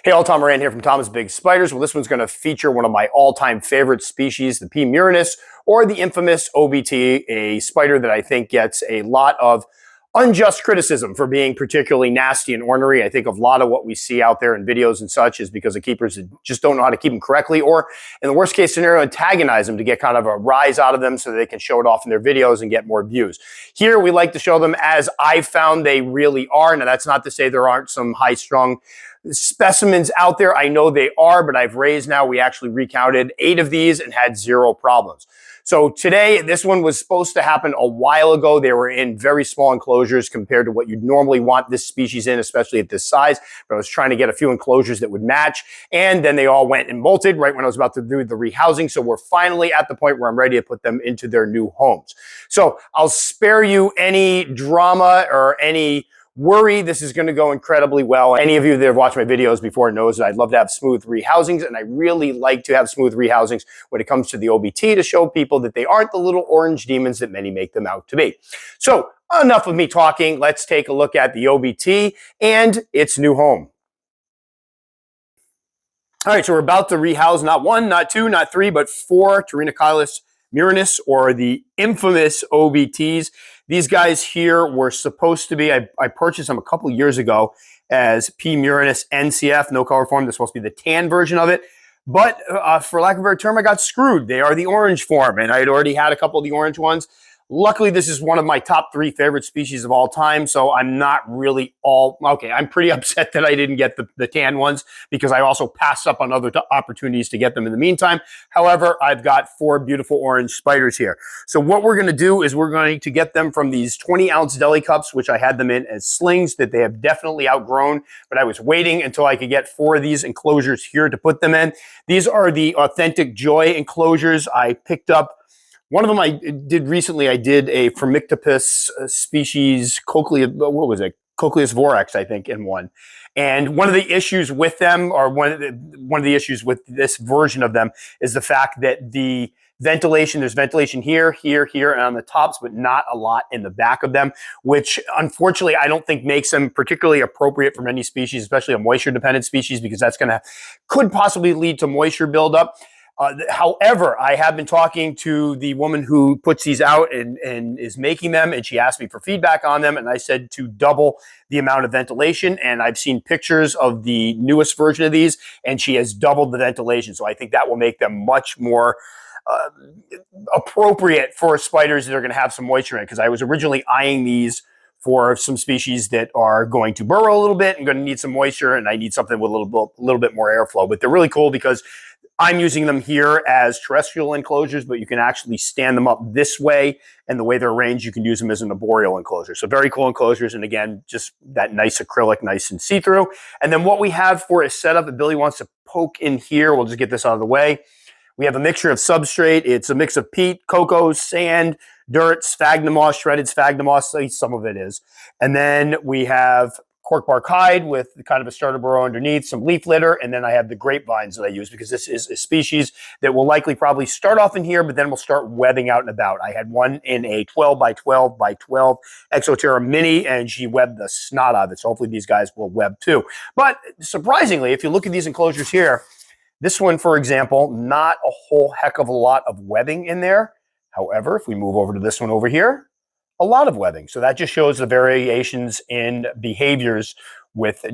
Hey all, Tom Moran here from Tom's Big Spiders. Well, this one's going to feature one of my all-time favorite species, the P. murinus, or the infamous OBT, a spider that I think gets a lot of unjust criticism for being particularly nasty and ornery. I think a lot of what we see out there in videos and such is because of keepers that just don't know how to keep them correctly, or in the worst case scenario, antagonize them to get kind of a rise out of them so they can show it off in their videos and get more views. Here, we like to show them as I've found they really are. Now, that's not to say there aren't some high-strung specimens out there. I know they are, but I've raised now, we actually recounted 8 of these and had 0 problems. So today, this one was supposed to happen a while ago. They were in very small enclosures compared to what you'd normally want this species in, especially at this size. But I was trying to get a few enclosures that would match. And then they all went and molted right when I was about to do the rehousing. So we're finally at the point where I'm ready to put them into their new homes. So I'll spare you any drama or any worry. This is going to go incredibly well. Any of you that have watched my videos before knows that I'd love to have smooth rehousings, and I really like to have smooth rehousings when it comes to the OBT to show people that they aren't the little orange demons that many make them out to be. So enough of me talking. Let's take a look at the OBT and its new home. All right, so we're about to rehouse not 1, not 2, not 3, but 4 Pteronocallis murinus, or the infamous OBTs. These guys here were supposed to be, I purchased them a couple years ago as P. murinus NCF, no color form. They're supposed to be the tan version of it. But for lack of a better term, I got screwed. They are the orange form, and I had already had a couple of the orange ones. Luckily, this is one of my top 3 favorite species of all time, so I'm not really okay, I'm pretty upset that I didn't get the tan ones because I also passed up on other opportunities to get them in the meantime. However, I've got 4 beautiful orange spiders here. So what we're going to do is we're going to get them from these 20-ounce deli cups, which I had them in as slings that they have definitely outgrown, but I was waiting until I could get 4 of these enclosures here to put them in. These are the authentic Joy enclosures. I picked up one of them I did recently. I did a Firmictopus species, Cochleus vorax, I think, in one. And one of the issues with them, or one of the issues with this version of them, is the fact that the ventilation, there's ventilation here, here, here, and on the tops, but not a lot in the back of them, which unfortunately I don't think makes them particularly appropriate for many species, especially a moisture-dependent species, because that's could possibly lead to moisture buildup. However, I have been talking to the woman who puts these out and is making them, and she asked me for feedback on them, and I said to double the amount of ventilation, and I've seen pictures of the newest version of these, and she has doubled the ventilation, so I think that will make them much more appropriate for spiders that are going to have some moisture in it, because I was originally eyeing these for some species that are going to burrow a little bit and going to need some moisture, and I need something with a little bit more airflow. But they're really cool because I'm using them here as terrestrial enclosures, but you can actually stand them up this way, and the way they're arranged, you can use them as an arboreal enclosure. So very cool enclosures, and again, just that nice acrylic, nice and see-through. And then what we have for a setup that Billy wants to poke in here, we'll just get this out of the way. We have a mixture of substrate. It's a mix of peat, cocoa, sand, dirt, sphagnum moss, shredded sphagnum moss, at least some of it is. And then we have cork bark hide with kind of a starter burrow underneath, some leaf litter, and then I have the grapevines that I use because this is a species that will likely probably start off in here, but then we'll start webbing out and about. I had one in a 12 by 12 by 12 Exoterra Mini, and she webbed the snot out of it, so hopefully these guys will web too. But surprisingly, if you look at these enclosures here, this one, for example, not a whole heck of a lot of webbing in there. However, if we move over to this one over here, a lot of webbing. So that just shows the variations in behaviors with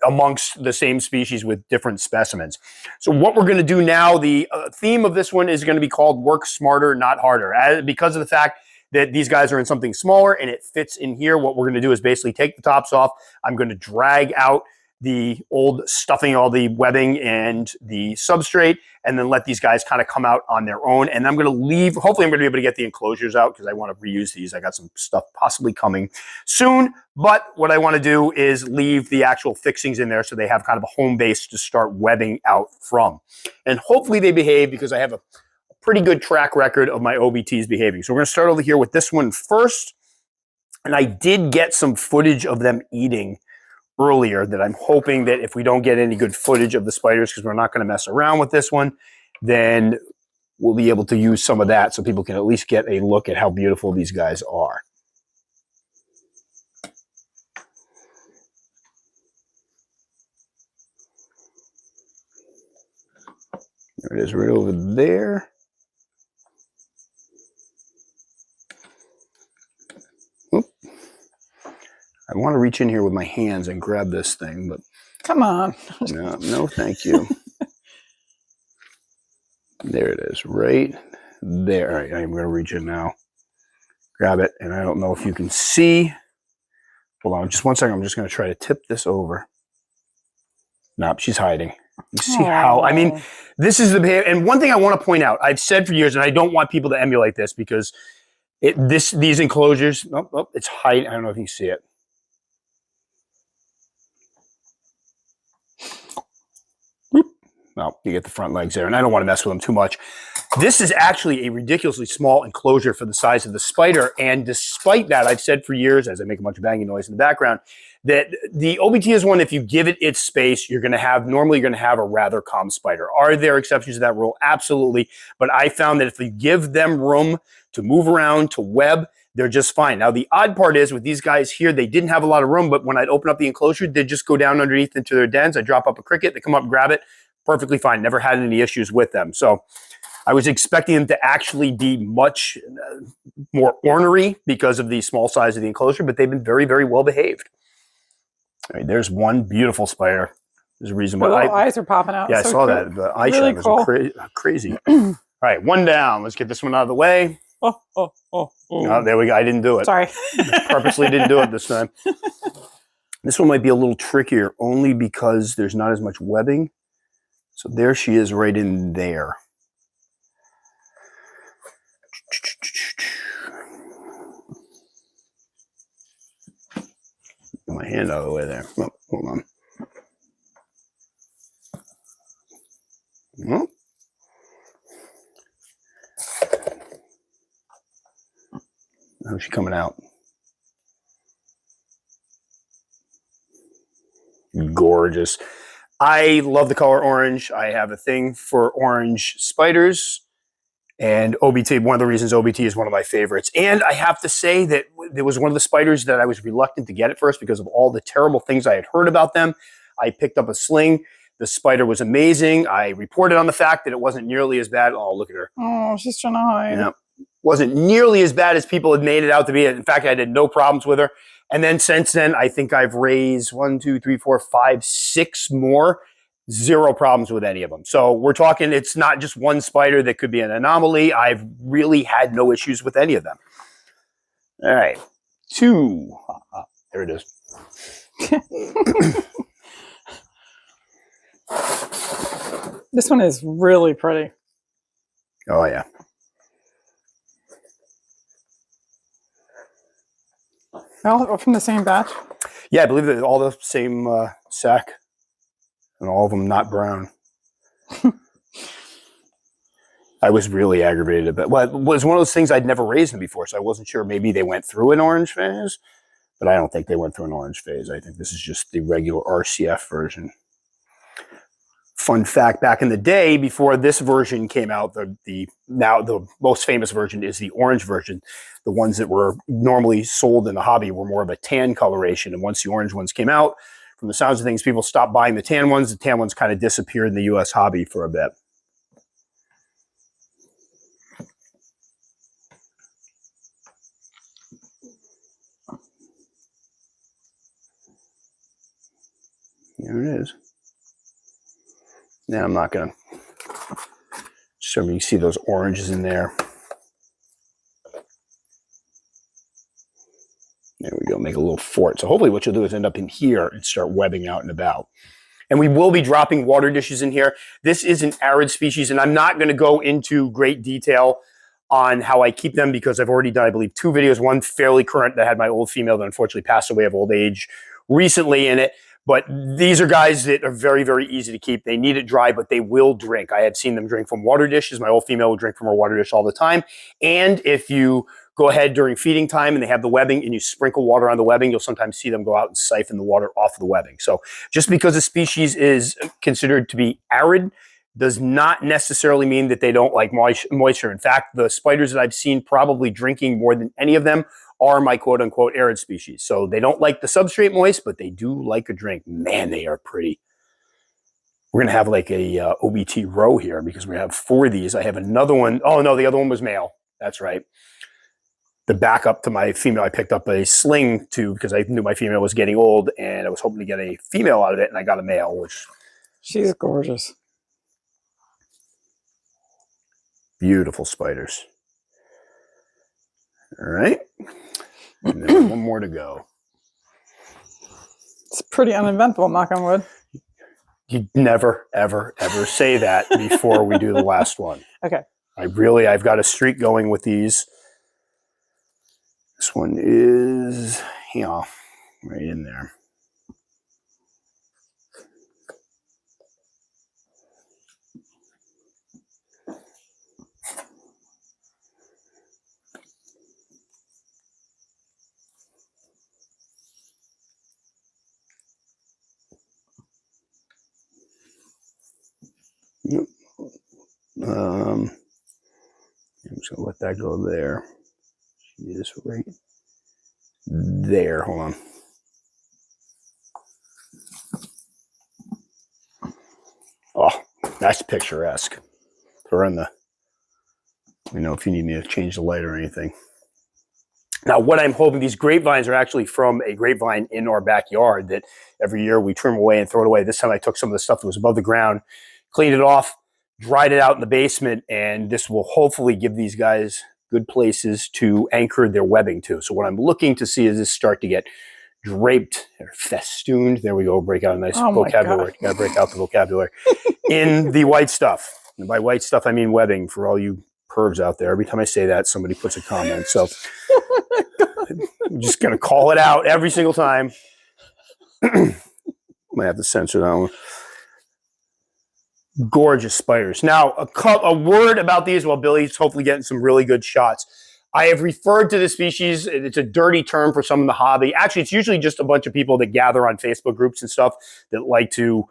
amongst the same species with different specimens. So what we're going to do now, the theme of this one is going to be called Work Smarter, Not Harder. Because of the fact that these guys are in something smaller and it fits in here, what we're going to do is basically take the tops off. I'm going to drag out the old stuffing, all the webbing and the substrate, and then let these guys kind of come out on their own. And I'm going to leave, hopefully I'm going to be able to get the enclosures out because I want to reuse these. I got some stuff possibly coming soon, but what I want to do is leave the actual fixings in there so they have kind of a home base to start webbing out from. And hopefully they behave because I have a pretty good track record of my OBTs behaving. So we're going to start over here with this one first. And I did get some footage of them eating earlier that I'm hoping that if we don't get any good footage of the spiders, because we're not going to mess around with this one, then we'll be able to use some of that so people can at least get a look at how beautiful these guys are. There it is, right over there. Oop. I want to reach in here with my hands and grab this thing, but come on. No, thank you. There it is, right there. All right, I'm going to reach in now. Grab it, and I don't know if you can see. Hold on, just one second. I'm just going to try to tip this over. Nope, she's hiding. You see how, I mean, this is the behavior. And one thing I want to point out, I've said for years, and I don't want people to emulate this because these enclosures, it's hiding. I don't know if you see it. Well, you get the front legs there, and I don't want to mess with them too much. This is actually a ridiculously small enclosure for the size of the spider, and despite that, I've said for years, as I make a bunch of banging noise in the background, that the OBT is one, if you give it its space, normally you're going to have a rather calm spider. Are there exceptions to that rule? Absolutely, but I found that if you give them room to move around, to web, they're just fine. Now, the odd part is with these guys here, they didn't have a lot of room, but when I'd open up the enclosure, they'd just go down underneath into their dens. I'd drop up a cricket, they come up and grab it. Perfectly fine. Never had any issues with them. So I was expecting them to actually be much more ornery because of the small size of the enclosure, but they've been very, very well behaved. All right, there's one beautiful spider. There's a reason why. The eyes are popping out. Yeah, so I saw cool. that. The eye really shine cool. was crazy. All right, one down. Let's get this one out of the way. Oh. No, there we go. I didn't do it. Sorry. Purposely didn't do it this time. This one might be a little trickier only because there's not as much webbing. So there she is right in there. My hand out of the way there. Oh, hold on. Oh. How's she coming out? Gorgeous. I love the color orange. I have a thing for orange spiders. And OBT, one of the reasons OBT is one of my favorites. And I have to say that there was one of the spiders that I was reluctant to get at first because of all the terrible things I had heard about them. I picked up a sling. The spider was amazing. I reported on the fact that it wasn't nearly as bad. Oh, look at her. Oh, she's trying to hide. Yeah. Wasn't nearly as bad as people had made it out to be. In fact, I had no problems with her. And then since then, I think I've raised 1, 2, 3, 4, 5, 6 more. Zero problems with any of them. So we're talking, it's not just one spider that could be an anomaly. I've really had no issues with any of them. All right. 2. There it is. This one is really pretty. Oh, yeah. All from the same batch? Yeah, I believe they're all the same sack. And all of them not brown. I was really aggravated about it. Well, it was one of those things I'd never raised them before, so I wasn't sure. Maybe they went through an orange phase, but I don't think they went through an orange phase. I think this is just the regular RCF version. Fun fact, back in the day, before this version came out, now the most famous version is the orange version. The ones that were normally sold in the hobby were more of a tan coloration, and once the orange ones came out, from the sounds of things, people stopped buying the tan ones. The tan ones kind of disappeared in the U.S. hobby for a bit. There it is. Now I'm not going to show me. You see those oranges in there. There we go, make a little fort. So hopefully what you'll do is end up in here and start webbing out and about. And we will be dropping water dishes in here. This is an arid species, and I'm not going to go into great detail on how I keep them because I've already done, I believe, 2 videos. One fairly current that had my old female that unfortunately passed away of old age recently in it. But these are guys that are very, very easy to keep. They need it dry, but they will drink. I had seen them drink from water dishes. My old female would drink from her water dish all the time. And if you go ahead during feeding time and they have the webbing and you sprinkle water on the webbing, you'll sometimes see them go out and siphon the water off of the webbing. So just because a species is considered to be arid does not necessarily mean that they don't like moisture. In fact, the spiders that I've seen probably drinking more than any of them are my quote-unquote arid species. So they don't like the substrate moist, but they do like a drink. Man, they are pretty. we're going to have like a OBT row here because we have 4 of these. I have another one. Oh, no, the other one was male. That's right. The backup to my female, I picked up a sling too because I knew my female was getting old and I was hoping to get a female out of it, and I got a male, which... She's gorgeous. Beautiful spiders. All right. And then one more to go. It's pretty uneventful, knock on wood. You never, ever, ever say that before we do the last one. Okay. I've got a streak going with these. This one is, right in there. Yep. I'm just gonna let that go there. She is right there. Hold on. Oh, that's picturesque. Throw in the. Let me know if you need me to change the light or anything. Now, what I'm hoping, these grapevines are actually from a grapevine in our backyard that every year we trim away and throw it away. This time I took some of the stuff that was above the ground, cleaned it off, dried it out in the basement, and this will hopefully give these guys good places to anchor their webbing to. So what I'm looking to see is this start to get draped or festooned. There we go. Break out a nice vocabulary. Got to break out the vocabulary. In the white stuff. And by white stuff, I mean webbing for all you pervs out there. Every time I say that, somebody puts a comment. So I'm just going to call it out every single time. Might have to censor that one. Gorgeous spiders. Now, a word about these while Billy's hopefully getting some really good shots. I have referred to the species. It's a dirty term for some in the hobby. Actually, it's usually just a bunch of people that gather on Facebook groups and stuff that like to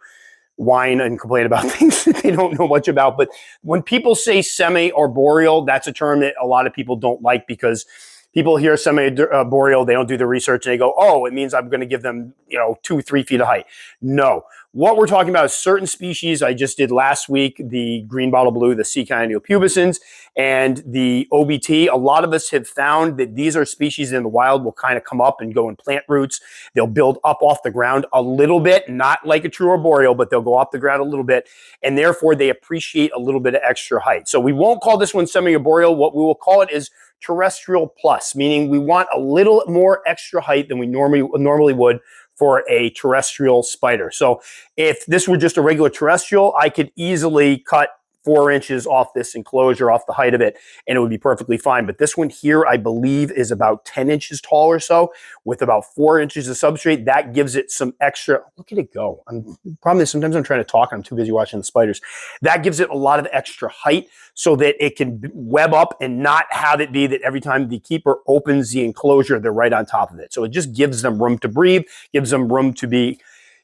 whine and complain about things that they don't know much about. But when people say semi-arboreal, that's a term that a lot of people don't like because people hear semi-arboreal, they don't do the research, and they go, oh, it means I'm going to give them, 2-3 feet of height. No. What we're talking about is certain species. I just did last week, the green bottle blue, the sea cyaneo pubescens, and the OBT. A lot of us have found that these are species in the wild will kind of come up and go in plant roots. They'll build up off the ground a little bit, not like a true arboreal, but they'll go off the ground a little bit, and therefore they appreciate a little bit of extra height. So we won't call this one semi-arboreal. What we will call it is terrestrial plus, meaning we want a little more extra height than we normally would for a terrestrial spider. So if this were just a regular terrestrial, I could easily cut 4 inches off this enclosure, off the height of it, and it would be perfectly fine. But this one here, I believe, is about 10 inches tall or so, with about 4 inches of substrate. That gives it some extra, look at it go. The problem is sometimes I'm trying to talk, and I'm too busy watching the spiders. That gives it a lot of extra height so that it can web up and not have it be that every time the keeper opens the enclosure, they're right on top of it. So it just gives them room to breathe, gives them room to be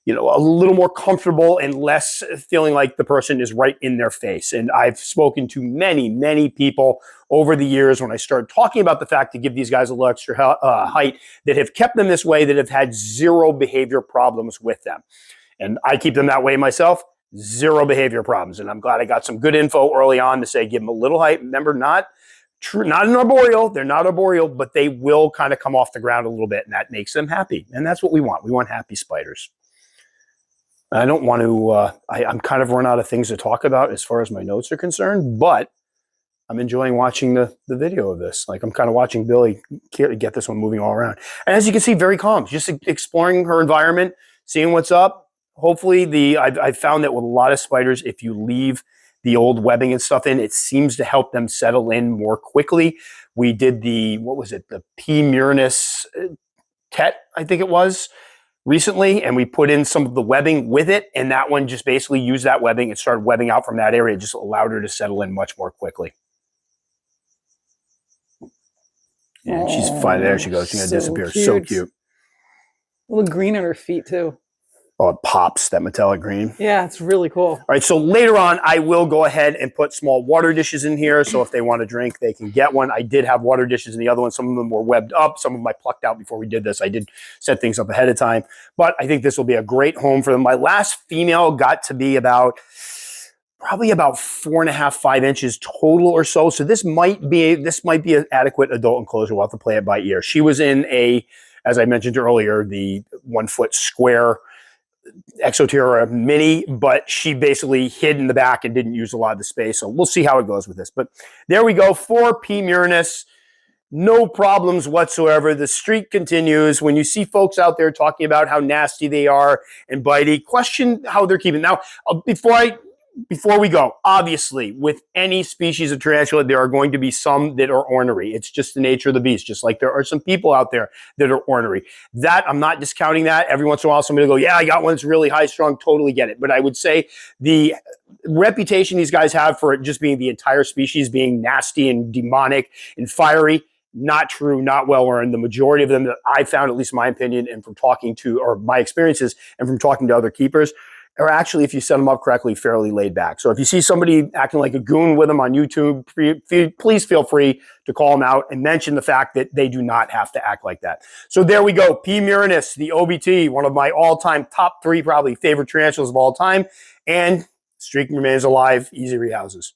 a little more comfortable and less feeling like the person is right in their face. And I've spoken to many, many people over the years when I started talking about the fact to give these guys a little extra height that have kept them this way, that have had zero behavior problems with them. And I keep them that way myself, zero behavior problems. And I'm glad I got some good info early on to say, give them a little height. Remember, not an arboreal. They're not arboreal, but they will kind of come off the ground a little bit, and that makes them happy. And that's what we want. We want happy spiders. I don't want to, I'm kind of run out of things to talk about as far as my notes are concerned, but I'm enjoying watching the video of this. Like, I'm kind of watching Billy get this one moving all around. And as you can see, very calm, just exploring her environment, seeing what's up. Hopefully I've found that with a lot of spiders, if you leave the old webbing and stuff in, it seems to help them settle in more quickly. We did the P. murinus tet, I think it was, recently, and we put in some of the webbing with it, and that one just basically used that webbing and started webbing out from that area. It just allowed her to settle in much more quickly. And she's fine. There she goes. She's going to disappear. Cute. So cute. A little green on her feet, too. Oh, it pops, that metallic green. Yeah, it's really cool. All right, so later on, I will go ahead and put small water dishes in here. So if they want to drink, they can get one. I did have water dishes in the other one. Some of them were webbed up. Some of them I plucked out before we did this. I did set things up ahead of time. But I think this will be a great home for them. My last female got to be probably about 4.5, 5 inches total or so. So this might be an adequate adult enclosure. We'll have to play it by ear. She was in as I mentioned earlier, the 1 foot square Exoterra mini, but she basically hid in the back and didn't use a lot of the space. So we'll see how it goes with this. But there we go, 4P murinus. No problems whatsoever. The streak continues. When you see folks out there talking about how nasty they are and bitey, question how they're keeping. Now, before we go, obviously, with any species of tarantula, there are going to be some that are ornery. It's just the nature of the beast, just like there are some people out there that are ornery. That, I'm not discounting that. Every once in a while, somebody will go, yeah, I got one that's really high strung, totally get it. But I would say the reputation these guys have for it just being the entire species being nasty and demonic and fiery, not true, not well earned. The majority of them that I found, at least in my opinion, and from talking to, or my experiences, and from talking to other keepers, are actually, if you set them up correctly, fairly laid back. So if you see somebody acting like a goon with them on YouTube, please feel free to call them out and mention the fact that they do not have to act like that. So there we go. P. murinus, the OBT, one of my all-time top 3 probably favorite tarantulas of all time. And streak remains alive. Easy rehouses.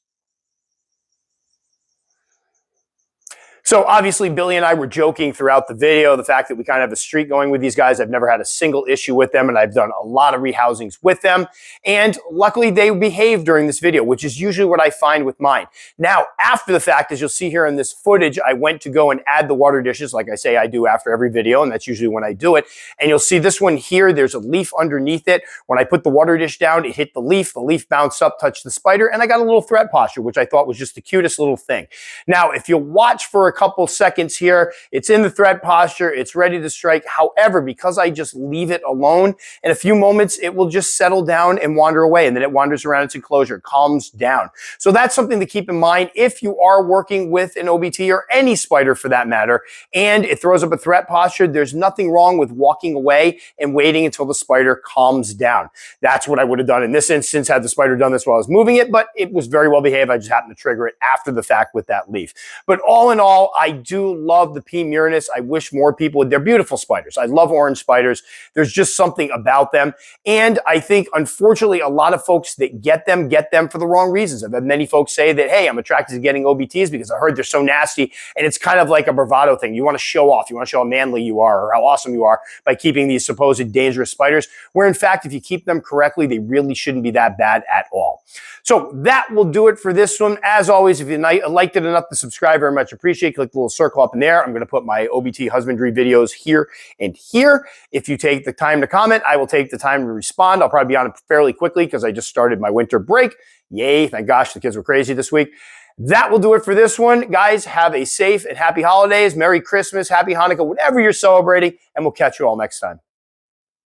So obviously, Billy and I were joking throughout the video, the fact that we kind of have a streak going with these guys. I've never had a single issue with them, and I've done a lot of rehousings with them. And luckily, they behaved during this video, which is usually what I find with mine. Now, after the fact, as you'll see here in this footage, I went to go and add the water dishes, like I say I do after every video, and that's usually when I do it. And you'll see this one here, there's a leaf underneath it. When I put the water dish down, it hit the leaf bounced up, touched the spider, and I got a little threat posture, which I thought was just the cutest little thing. Now, if you watch for a couple seconds here, it's in the threat posture, it's ready to strike. However, because I just leave it alone, in a few moments, it will just settle down and wander away, and then it wanders around its enclosure, calms down. So that's something to keep in mind if you are working with an OBT or any spider for that matter, and it throws up a threat posture, there's nothing wrong with walking away and waiting until the spider calms down. That's what I would have done in this instance had the spider done this while I was moving it, but it was very well behaved. I just happened to trigger it after the fact with that leaf. But all in all, I do love the P. murinus. I wish more people would. They're beautiful spiders. I love orange spiders. There's just something about them. And I think, unfortunately, a lot of folks that get them for the wrong reasons. I've had many folks say that, hey, I'm attracted to getting OBTs because I heard they're so nasty. And it's kind of like a bravado thing. You want to show off. You want to show how manly you are or how awesome you are by keeping these supposed dangerous spiders, where in fact, if you keep them correctly, they really shouldn't be that bad at all. So that will do it for this one. As always, if you liked it enough to subscribe, very much appreciate. Click the little circle up in there. I'm going to put my OBT husbandry videos here and here. If you take the time to comment, I will take the time to respond. I'll probably be on it fairly quickly because I just started my winter break. Yay, thank gosh, the kids were crazy this week. That will do it for this one. Guys, have a safe and happy holidays. Merry Christmas, Happy Hanukkah, whatever you're celebrating, and we'll catch you all next time.